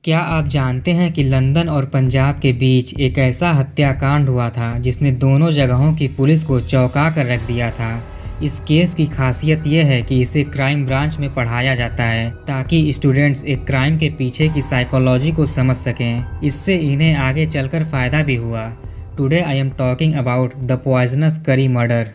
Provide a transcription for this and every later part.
क्या आप जानते हैं कि लंदन और पंजाब के बीच एक ऐसा हत्याकांड हुआ था जिसने दोनों जगहों की पुलिस को चौंका कर रख दिया था। इस केस की खासियत यह है कि इसे क्राइम ब्रांच में पढ़ाया जाता है ताकि स्टूडेंट्स एक क्राइम के पीछे की साइकोलॉजी को समझ सकें। इससे इन्हें आगे चलकर फ़ायदा भी हुआ। Today I am talking about the poisonous करी मर्डर।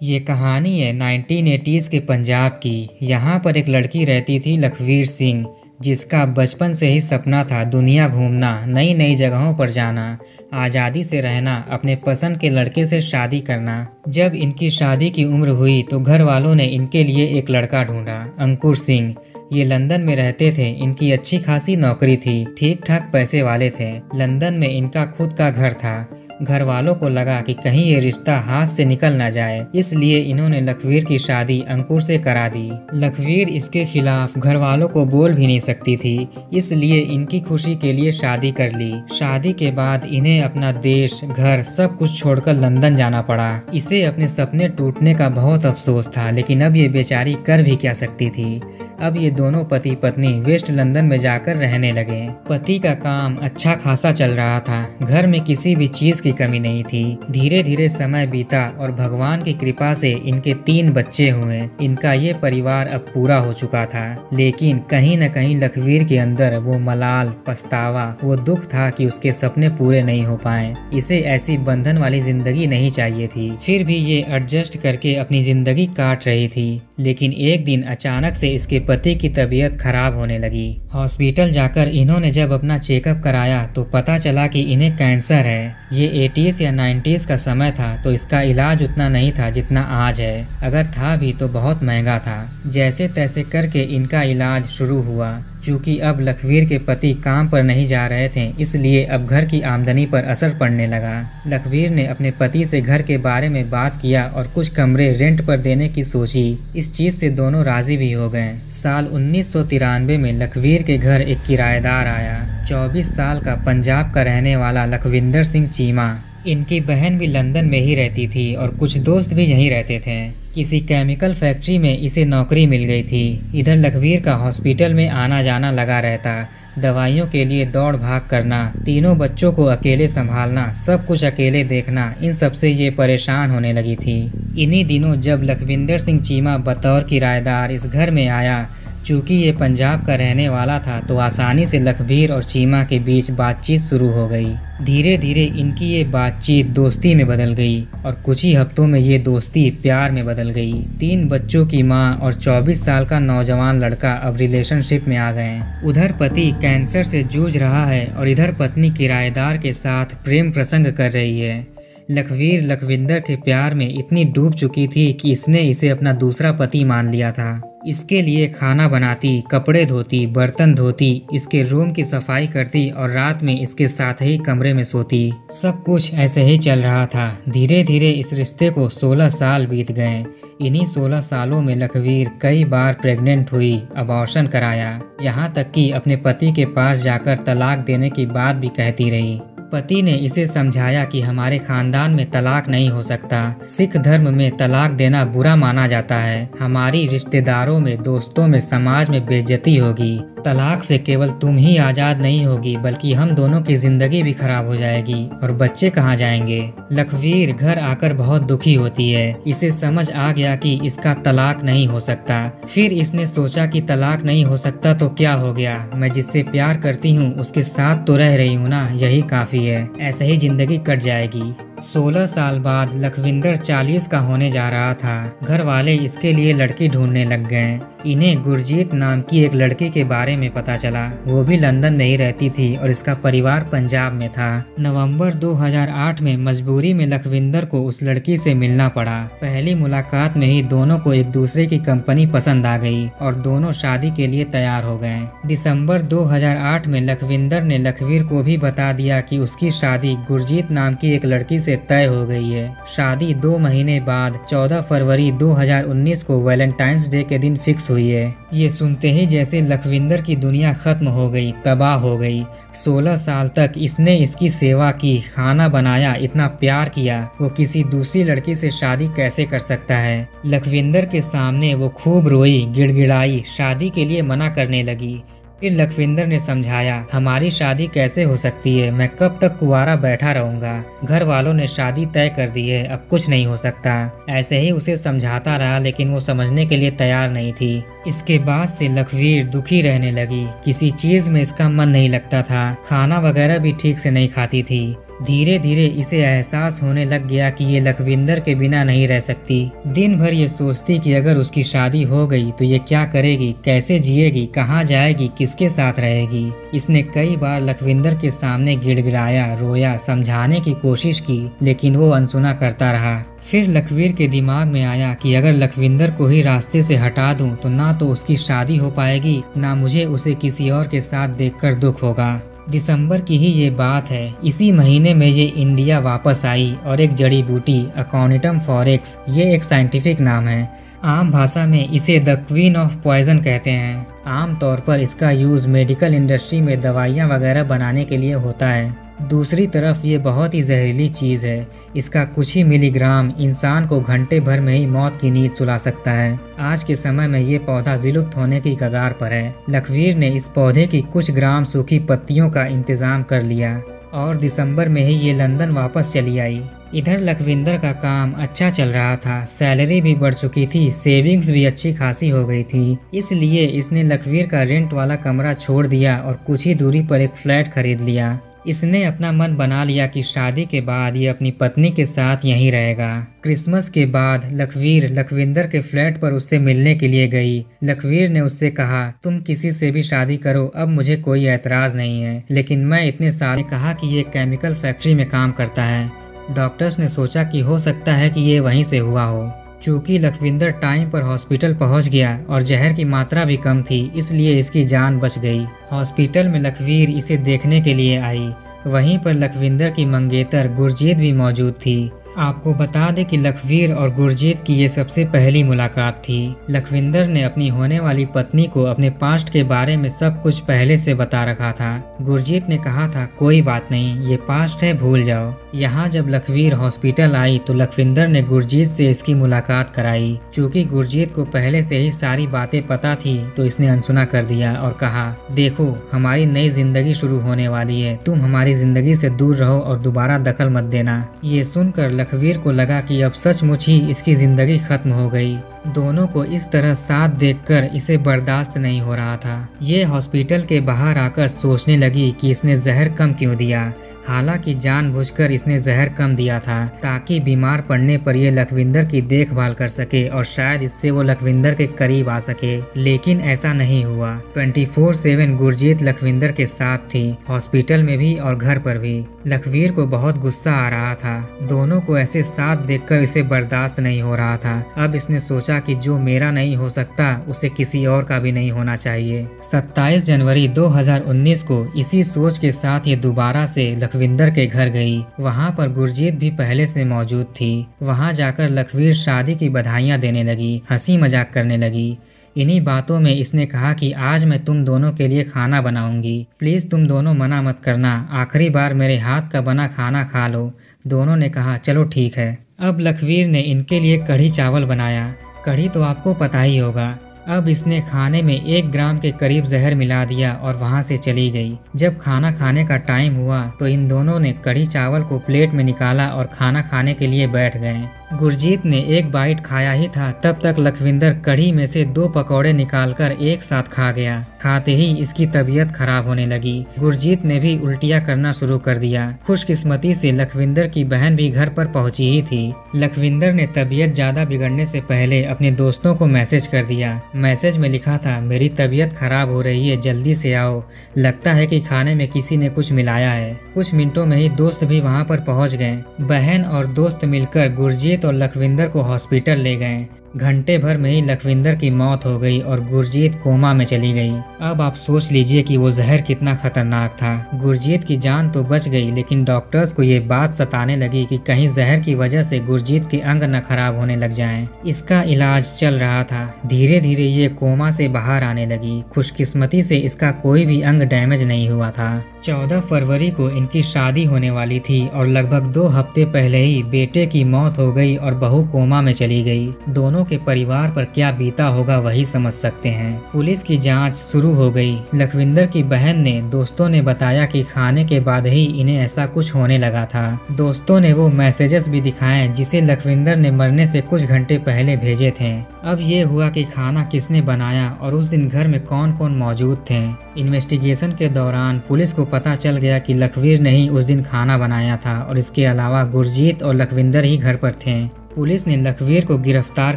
ये कहानी है 1980s के पंजाब की। यहाँ पर एक लड़की रहती थी लखवीर सिंह, जिसका बचपन से ही सपना था दुनिया घूमना, नई नई जगहों पर जाना, आज़ादी से रहना, अपने पसंद के लड़के से शादी करना। जब इनकी शादी की उम्र हुई तो घर वालों ने इनके लिए एक लड़का ढूंढा, अंकुर सिंह। ये लंदन में रहते थे। इनकी अच्छी खासी नौकरी थी, ठीक ठाक पैसे वाले थे। लंदन में इनका खुद का घर था। घर वालों को लगा कि कहीं ये रिश्ता हाथ से निकल ना जाए, इसलिए इन्होंने लखवीर की शादी अंकुर से करा दी। लखवीर इसके खिलाफ घर वालों को बोल भी नहीं सकती थी, इसलिए इनकी खुशी के लिए शादी कर ली। शादी के बाद इन्हें अपना देश, घर सब कुछ छोड़कर लंदन जाना पड़ा। इसे अपने सपने टूटने का बहुत अफसोस था, लेकिन अब ये बेचारी कर भी क्या सकती थी। अब ये दोनों पति पत्नी वेस्ट लंदन में जाकर रहने लगे। पति का काम अच्छा खासा चल रहा था, घर में किसी भी चीज की कमी नहीं थी। धीरे धीरे समय बीता और भगवान की कृपा से इनके 3 बच्चे हुए। इनका ये परिवार अब पूरा हो चुका था, लेकिन कहीं न कहीं लखवीर के अंदर वो मलाल, पछतावा, वो दुख था कि उसके सपने पूरे नहीं हो पाए। इसे ऐसी बंधन वाली जिंदगी नहीं चाहिए थी। फिर भी ये एडजस्ट करके अपनी जिंदगी काट रही थी। लेकिन एक दिन अचानक से इसके पति की तबीयत खराब होने लगी। हॉस्पिटल जाकर इन्होंने जब अपना चेकअप कराया तो पता चला कि इन्हें कैंसर है। ये 80s या 90s का समय था, तो इसका इलाज उतना नहीं था जितना आज है। अगर था भी तो बहुत महंगा था। जैसे तैसे करके इनका इलाज शुरू हुआ। चूँकि अब लखवीर के पति काम पर नहीं जा रहे थे, इसलिए अब घर की आमदनी पर असर पड़ने लगा। लखवीर ने अपने पति से घर के बारे में बात किया और कुछ कमरे रेंट पर देने की सोची। इस चीज़ से दोनों राजी भी हो गए। साल 1993 में लखवीर के घर एक किराएदार आया, 24 साल का पंजाब का रहने वाला लखविंदर सिंह चीमा। इनकी बहन भी लंदन में ही रहती थी और कुछ दोस्त भी यहीं रहते थे। किसी केमिकल फैक्ट्री में इसे नौकरी मिल गई थी। इधर लखवीर का हॉस्पिटल में आना जाना लगा रहता, दवाइयों के लिए दौड़ भाग करना, तीनों बच्चों को अकेले संभालना, सब कुछ अकेले देखना, इन सब से ये परेशान होने लगी थी। इन्हीं दिनों जब लखविंदर सिंह चीमा बतौर किराएदार इस घर में आया, चूँकि ये पंजाब का रहने वाला था, तो आसानी से लखवीर और चीमा के बीच बातचीत शुरू हो गई। धीरे धीरे इनकी ये बातचीत दोस्ती में बदल गई और कुछ ही हफ्तों में ये दोस्ती प्यार में बदल गई। 3 बच्चों की माँ और 24 साल का नौजवान लड़का अब रिलेशनशिप में आ गए। उधर पति कैंसर से जूझ रहा है और इधर पत्नी किराएदार के साथ प्रेम प्रसंग कर रही है। लखवीर लखविंदर के प्यार में इतनी डूब चुकी थी कि इसने इसे अपना दूसरा पति मान लिया था। इसके लिए खाना बनाती, कपड़े धोती, बर्तन धोती, इसके रूम की सफाई करती और रात में इसके साथ ही कमरे में सोती। सब कुछ ऐसे ही चल रहा था। धीरे धीरे इस रिश्ते को 16 साल बीत गए। इन्हीं 16 सालों में लखवीर कई बार प्रेग्नेंट हुई, अबॉर्शन कराया, यहाँ तक कि अपने पति के पास जाकर तलाक देने की बात भी कहती रही। पति ने इसे समझाया कि हमारे खानदान में तलाक नहीं हो सकता। सिख धर्म में तलाक देना बुरा माना जाता है। हमारी रिश्तेदारों में, दोस्तों में, समाज में बेइज्जती होगी। तलाक से केवल तुम ही आज़ाद नहीं होगी, बल्कि हम दोनों की जिंदगी भी खराब हो जाएगी। और बच्चे कहाँ जाएंगे? लखवीर घर आकर बहुत दुखी होती है। इसे समझ आ गया कि इसका तलाक नहीं हो सकता। फिर इसने सोचा कि तलाक नहीं हो सकता तो क्या हो गया, मैं जिससे प्यार करती हूँ उसके साथ तो रह रही हूँ ना, यही काफी है, ऐसे ही जिंदगी कट जाएगी। 16 साल बाद लखविंदर 40 का होने जा रहा था। घर वाले इसके लिए लड़की ढूंढने लग गए। इन्हें गुरजीत नाम की एक लड़की के बारे में पता चला। वो भी लंदन में ही रहती थी और इसका परिवार पंजाब में था। नवंबर 2008 में मजबूरी में लखविंदर को उस लड़की से मिलना पड़ा। पहली मुलाकात में ही दोनों को एक दूसरे की कंपनी पसंद आ गई और दोनों शादी के लिए तैयार हो गए। दिसंबर 2008 में लखविंदर ने लखवीर को भी बता दिया कि उसकी शादी गुरजीत नाम की एक लड़की से तय हो गई है। शादी 2 महीने बाद 14 फरवरी 2019 को वैलेंटाइंस डे के दिन फिक्स हुई है। ये सुनते ही जैसे लखविंदर की दुनिया खत्म हो गई, तबाह हो गई। 16 साल तक इसने इसकी सेवा की, खाना बनाया, इतना प्यार किया, वो किसी दूसरी लड़की से शादी कैसे कर सकता है? लखविंदर के सामने वो खूब रोई, गिड़गिड़ाई, शादी के लिए मना करने लगी। फिर लखविंदर ने समझाया, हमारी शादी कैसे हो सकती है, मैं कब तक कुंवारा बैठा रहूंगा। घर वालों ने शादी तय कर दी है, अब कुछ नहीं हो सकता। ऐसे ही उसे समझाता रहा लेकिन वो समझने के लिए तैयार नहीं थी। इसके बाद से लखवीर दुखी रहने लगी। किसी चीज में इसका मन नहीं लगता था, खाना वगैरह भी ठीक से नहीं खाती थी। धीरे धीरे इसे एहसास होने लग गया कि ये लखविंदर के बिना नहीं रह सकती। दिन भर ये सोचती कि अगर उसकी शादी हो गई तो ये क्या करेगी, कैसे जिएगी, कहाँ जाएगी, किसके साथ रहेगी। इसने कई बार लखविंदर के सामने गिड़गिड़ाया, रोया, समझाने की कोशिश की, लेकिन वो अनसुना करता रहा। फिर लखवीर के दिमाग में आया कि अगर लखविंदर को ही रास्ते से हटा दूं तो ना तो उसकी शादी हो पाएगी, ना मुझे उसे किसी और के साथ देखकर दुख होगा। दिसंबर की ही ये बात है। इसी महीने में ये इंडिया वापस आई और एक जड़ी बूटी अकॉनिटम फॉरेक्स, ये एक साइंटिफिक नाम है। आम भाषा में इसे द क्वीन ऑफ पॉइजन कहते हैं। आम तौर पर इसका यूज़ मेडिकल इंडस्ट्री में दवाइयाँ वगैरह बनाने के लिए होता है। दूसरी तरफ ये बहुत ही जहरीली चीज़ है। इसका कुछ ही मिलीग्राम इंसान को घंटे भर में ही मौत की नींद सुला सकता है। आज के समय में ये पौधा विलुप्त होने की कगार पर है। लखवीर ने इस पौधे की कुछ ग्राम सूखी पत्तियों का इंतजाम कर लिया और दिसंबर में ही ये लंदन वापस चली आई। इधर लखविंदर का काम अच्छा चल रहा था, सैलरी भी बढ़ चुकी थी, सेविंग्स भी अच्छी खासी हो गई थी। इसलिए इसने लखवीर का रेंट वाला कमरा छोड़ दिया और कुछ ही दूरी पर एक फ्लैट खरीद लिया। इसने अपना मन बना लिया कि शादी के बाद ये अपनी पत्नी के साथ यहीं रहेगा। क्रिसमस के बाद लखवीर लखविंदर के फ्लैट पर उससे मिलने के लिए गई। लखवीर ने उससे कहा, तुम किसी से भी शादी करो, अब मुझे कोई एतराज़ नहीं है, लेकिन मैं इतने साल कहा कि ये केमिकल फैक्ट्री में काम करता है। डॉक्टर्स ने सोचा कि हो सकता है कि ये वहीं से हुआ हो। चूँकि लखविंदर टाइम पर हॉस्पिटल पहुंच गया और जहर की मात्रा भी कम थी, इसलिए इसकी जान बच गई। हॉस्पिटल में लखवीर इसे देखने के लिए आई। वहीं पर लखविंदर की मंगेतर गुरजीत भी मौजूद थी। आपको बता दें कि लखवीर और गुरजीत की ये सबसे पहली मुलाकात थी। लखविंदर ने अपनी होने वाली पत्नी को अपने पास्ट के बारे में सब कुछ पहले से बता रखा था। गुरजीत ने कहा था, कोई बात नहीं, ये पास्ट है, भूल जाओ। यहाँ जब लखवीर हॉस्पिटल आई तो लखविंदर ने गुरजीत से इसकी मुलाकात कराई। चूँकि गुरजीत को पहले से ही सारी बातें पता थी तो इसने अनसुना कर दिया और कहा, देखो हमारी नई जिंदगी शुरू होने वाली है, तुम हमारी जिंदगी से दूर रहो और दोबारा दखल मत देना। ये सुनकर लखवीर को लगा कि अब सचमुच ही इसकी जिंदगी खत्म हो गई। दोनों को इस तरह साथ देखकर इसे बर्दाश्त नहीं हो रहा था। ये हॉस्पिटल के बाहर आकर सोचने लगी कि इसने जहर कम क्यों दिया। हालांकि जानबूझकर इसने जहर कम दिया था ताकि बीमार पड़ने पर ये लखविंदर की देखभाल कर सके और शायद इससे वो लखविंदर के करीब आ सके, लेकिन ऐसा नहीं हुआ। 24/7 गुरजीत लखविंदर के साथ थी, हॉस्पिटल में भी और घर पर भी। लखवीर को बहुत गुस्सा आ रहा था। दोनों को ऐसे साथ देखकर इसे बर्दाश्त नहीं हो रहा था। अब इसने सोचा कि जो मेरा नहीं हो सकता उसे किसी और का भी नहीं होना चाहिए। 27 जनवरी 2019 को इसी सोच के साथ ये दोबारा से लखविंदर के घर गई। वहाँ पर गुरजीत भी पहले से मौजूद थी। वहाँ जाकर लखवीर शादी की बधाइयाँ देने लगी, हंसी मजाक करने लगी। इन्हीं बातों में इसने कहा कि आज मैं तुम दोनों के लिए खाना बनाऊंगी, प्लीज़ तुम दोनों मना मत करना, आखिरी बार मेरे हाथ का बना खाना खा लो। दोनों ने कहा, चलो ठीक है। अब लखवीर ने इनके लिए कढ़ी चावल बनाया। कढ़ी तो आपको पता ही होगा। अब इसने खाने में 1 ग्राम के करीब जहर मिला दिया और वहाँ से चली गई। जब खाना खाने का टाइम हुआ तो इन दोनों ने कढ़ी चावल को प्लेट में निकाला और खाना खाने के लिए बैठ गए। गुरजीत ने 1 बाइट खाया ही था, तब तक लखविंदर कढ़ी में से 2 पकौड़े निकालकर एक साथ खा गया। खाते ही इसकी तबीयत खराब होने लगी। गुरजीत ने भी उल्टियाँ करना शुरू कर दिया। खुशकिस्मती से लखविंदर की बहन भी घर पर पहुंची ही थी। लखविंदर ने तबीयत ज्यादा बिगड़ने से पहले अपने दोस्तों को मैसेज कर दिया। मैसेज में लिखा था, मेरी तबीयत खराब हो रही है, जल्दी से आओ, लगता है कि खाने में किसी ने कुछ मिलाया है। कुछ मिनटों में ही दोस्त भी वहाँ पर पहुँच गए। बहन और दोस्त मिलकर गुरजीत और लखविंदर को हॉस्पिटल ले गए। घंटे भर में ही लखविंदर की मौत हो गई और गुरजीत कोमा में चली गई। अब आप सोच लीजिए कि वो जहर कितना खतरनाक था। गुरजीत की जान तो बच गई, लेकिन डॉक्टर्स को ये बात सताने लगी कि कहीं जहर की वजह से गुरजीत के अंग न खराब होने लग जाएं। इसका इलाज चल रहा था। धीरे धीरे ये कोमा से बाहर आने लगी। खुशकिस्मती से इसका कोई भी अंग डैमेज नहीं हुआ था। 14 फरवरी को इनकी शादी होने वाली थी और लगभग 2 हफ्ते पहले ही बेटे की मौत हो गई और बहू कोमा में चली गई। दोनों दोनों के परिवार पर क्या बीता होगा वही समझ सकते हैं। पुलिस की जांच शुरू हो गई। लखविंदर की बहन ने दोस्तों ने बताया कि खाने के बाद ही इन्हें ऐसा कुछ होने लगा था। दोस्तों ने वो मैसेजेस भी दिखाए जिसे लखविंदर ने मरने से कुछ घंटे पहले भेजे थे। अब ये हुआ कि खाना किसने बनाया और उस दिन घर में कौन कौन मौजूद थे। इन्वेस्टिगेशन के दौरान पुलिस को पता चल गया कि लखवीर ने ही उस दिन खाना बनाया था और इसके अलावा गुरजीत और लखविंदर ही घर पर थे। पुलिस ने लखवीर को गिरफ्तार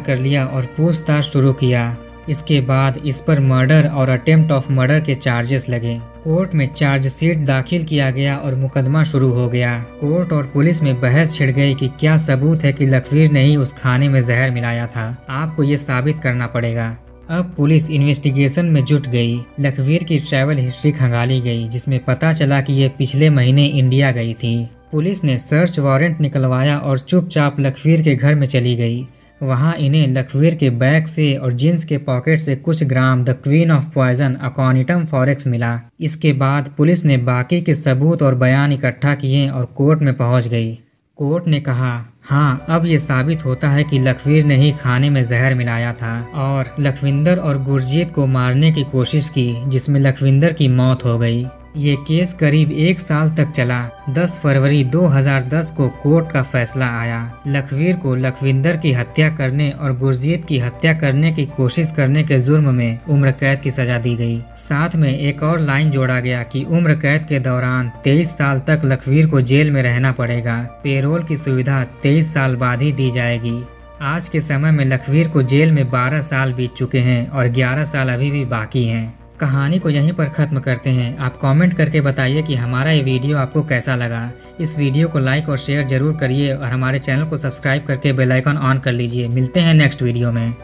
कर लिया और पूछताछ शुरू किया। इसके बाद इस पर मर्डर और अटेम्प्ट ऑफ मर्डर के चार्जेस लगे। कोर्ट में चार्जशीट दाखिल किया गया और मुकदमा शुरू हो गया। कोर्ट और पुलिस में बहस छिड़ गई कि क्या सबूत है कि लखवीर ने ही उस खाने में जहर मिलाया था। आपको ये साबित करना पड़ेगा। अब पुलिस इन्वेस्टिगेशन में जुट गई। लखवीर की ट्रैवल हिस्ट्री खंगाली गई जिसमें पता चला कि ये पिछले महीने इंडिया गई थी। पुलिस ने सर्च वारंट निकलवाया और चुपचाप लखवीर के घर में चली गई। वहां इन्हें लखवीर के बैग से और जींस के पॉकेट से कुछ gram the queen of poison aconitum ferox मिला। इसके बाद पुलिस ने बाकी के सबूत और बयान इकट्ठा किए और कोर्ट में पहुंच गई। कोर्ट ने कहा, हाँ, अब ये साबित होता है कि लखवीर ने ही खाने में जहर मिलाया था और लखविंदर और गुरजीत को मारने की कोशिश की, जिसमें लखविंदर की मौत हो गई। ये केस करीब 1 साल तक चला। 10 फरवरी 2010 को कोर्ट का फैसला आया। लखवीर को लखविंदर की हत्या करने और गुरजीत की हत्या करने की कोशिश करने के जुर्म में उम्र कैद की सजा दी गई। साथ में एक और लाइन जोड़ा गया कि उम्र कैद के दौरान 23 साल तक लखवीर को जेल में रहना पड़ेगा। पेरोल की सुविधा 23 साल बाद ही दी जाएगी। आज के समय में लखवीर को जेल में 12 साल बीत चुके हैं और 11 साल अभी भी बाकी हैं। कहानी को यहीं पर ख़त्म करते हैं। आप कमेंट करके बताइए कि हमारा ये वीडियो आपको कैसा लगा। इस वीडियो को लाइक और शेयर ज़रूर करिए और हमारे चैनल को सब्सक्राइब करके बेल आइकन ऑन कर लीजिए। मिलते हैं नेक्स्ट वीडियो में।